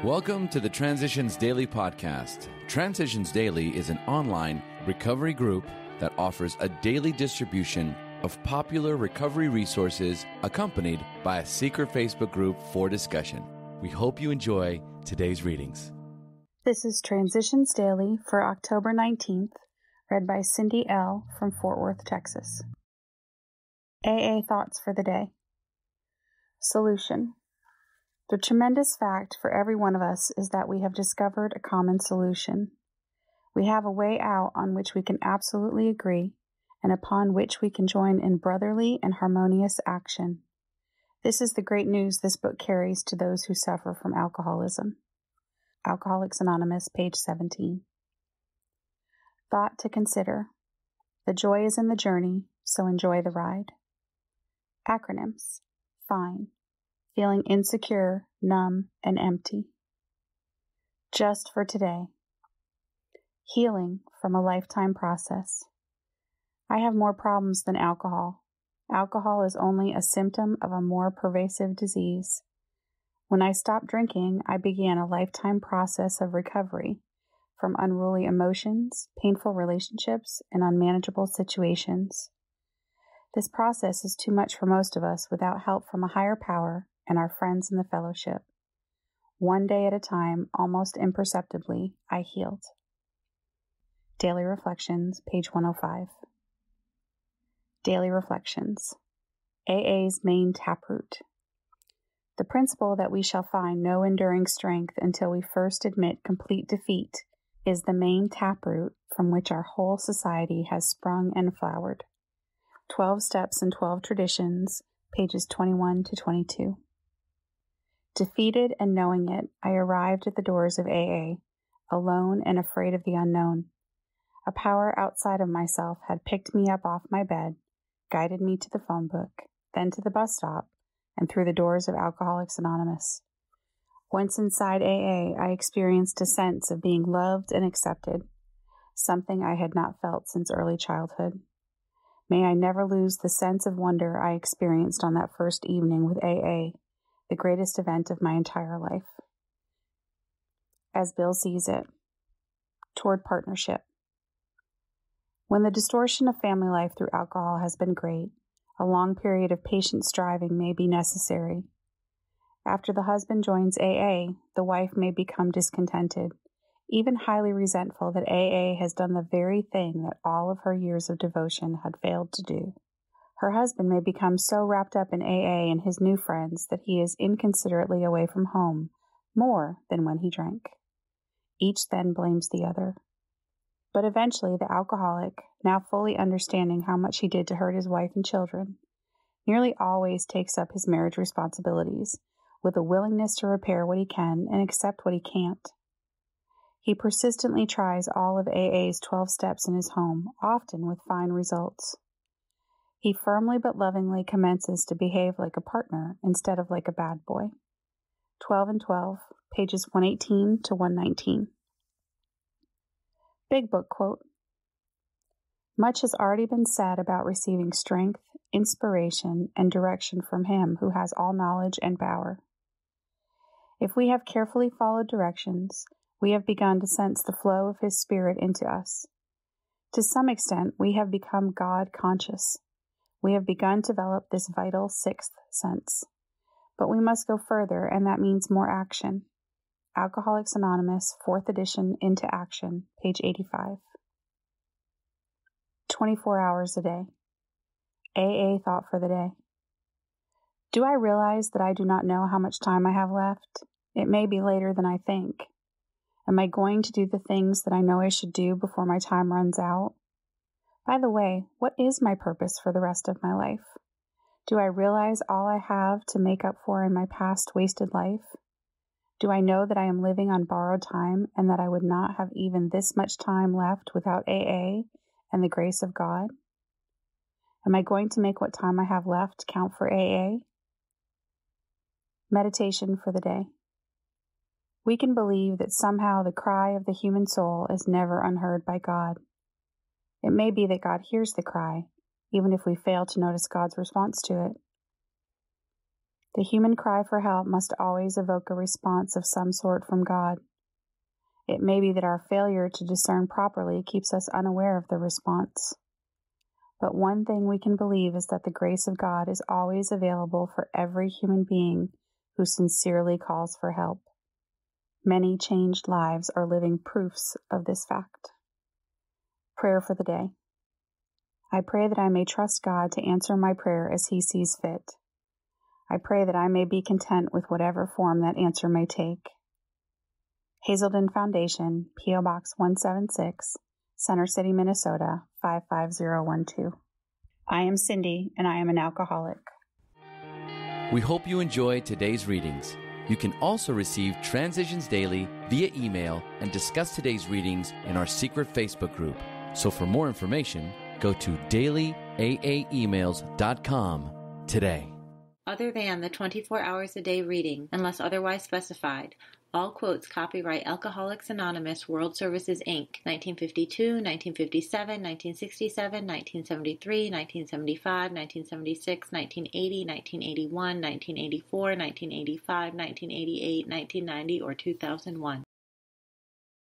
Welcome to the Transitions Daily podcast. Transitions Daily is an online recovery group that offers a daily distribution of popular recovery resources accompanied by a secret Facebook group for discussion. We hope you enjoy today's readings. This is Transitions Daily for October 19th, read by Cindy L. from Fort Worth, Texas. AA Thoughts for the Day. Solution. The tremendous fact for every one of us is that we have discovered a common solution. We have a way out on which we can absolutely agree and upon which we can join in brotherly and harmonious action. This is the great news this book carries to those who suffer from alcoholism. Alcoholics Anonymous, page 17. Thought to consider. The joy is in the journey, so enjoy the ride. Acronyms. Fine. Feeling insecure, numb, and empty. Just for today. Healing from a lifetime process. I have more problems than alcohol. Alcohol is only a symptom of a more pervasive disease. When I stopped drinking, I began a lifetime process of recovery from unruly emotions, painful relationships, and unmanageable situations. This process is too much for most of us without help from a higher power and our friends in the fellowship. One day at a time, almost imperceptibly, I healed. Daily Reflections, page 105. Daily Reflections. AA's main taproot. The principle that we shall find no enduring strength until we first admit complete defeat is the main taproot from which our whole society has sprung and flowered. 12 Steps and 12 Traditions, pages 21 to 22. Defeated and knowing it, I arrived at the doors of AA, alone and afraid of the unknown. A power outside of myself had picked me up off my bed, guided me to the phone book, then to the bus stop, and through the doors of Alcoholics Anonymous. Once inside AA, I experienced a sense of being loved and accepted, something I had not felt since early childhood. May I never lose the sense of wonder I experienced on that first evening with AA, the greatest event of my entire life. As Bill sees it, toward partnership. When the distortion of family life through alcohol has been great, a long period of patient striving may be necessary. After the husband joins AA, the wife may become discontented, even highly resentful that AA has done the very thing that all of her years of devotion had failed to do. Her husband may become so wrapped up in AA and his new friends that he is inconsiderately away from home, more than when he drank. Each then blames the other. But eventually the alcoholic, now fully understanding how much he did to hurt his wife and children, nearly always takes up his marriage responsibilities with a willingness to repair what he can and accept what he can't. He persistently tries all of AA's 12 steps in his home, often with fine results. He firmly but lovingly commences to behave like a partner instead of like a bad boy. 12 and 12, pages 118 to 119. Big Book quote. Much has already been said about receiving strength, inspiration, and direction from Him who has all knowledge and power. If we have carefully followed directions, we have begun to sense the flow of His Spirit into us. To some extent, we have become God conscious. We have begun to develop this vital sixth sense. But we must go further, and that means more action. Alcoholics Anonymous, 4th edition, Into Action, page 85. 24 hours a day. AA Thought for the Day. Do I realize that I do not know how much time I have left? It may be later than I think. Am I going to do the things that I know I should do before my time runs out? By the way, what is my purpose for the rest of my life? Do I realize all I have to make up for in my past wasted life? Do I know that I am living on borrowed time and that I would not have even this much time left without AA and the grace of God? Am I going to make what time I have left count for AA? Meditation for the day. We can believe that somehow the cry of the human soul is never unheard by God. It may be that God hears the cry, even if we fail to notice God's response to it. The human cry for help must always evoke a response of some sort from God. It may be that our failure to discern properly keeps us unaware of the response. But one thing we can believe is that the grace of God is always available for every human being who sincerely calls for help. Many changed lives are living proofs of this fact. Prayer for the day. I pray that I may trust God to answer my prayer as He sees fit. I pray that I may be content with whatever form that answer may take. Hazelden Foundation, P.O. Box 176, Center City, Minnesota, 55012. I am Cindy, and I am an alcoholic. We hope you enjoyed today's readings. You can also receive Transitions Daily via email and discuss today's readings in our secret Facebook group. So for more information, go to dailyaaemails.com today. Other than the 24 hours a day reading, unless otherwise specified, all quotes copyright Alcoholics Anonymous World Services, Inc., 1952, 1957, 1967, 1973, 1975, 1976, 1980, 1981, 1984, 1985, 1988, 1990, or 2001.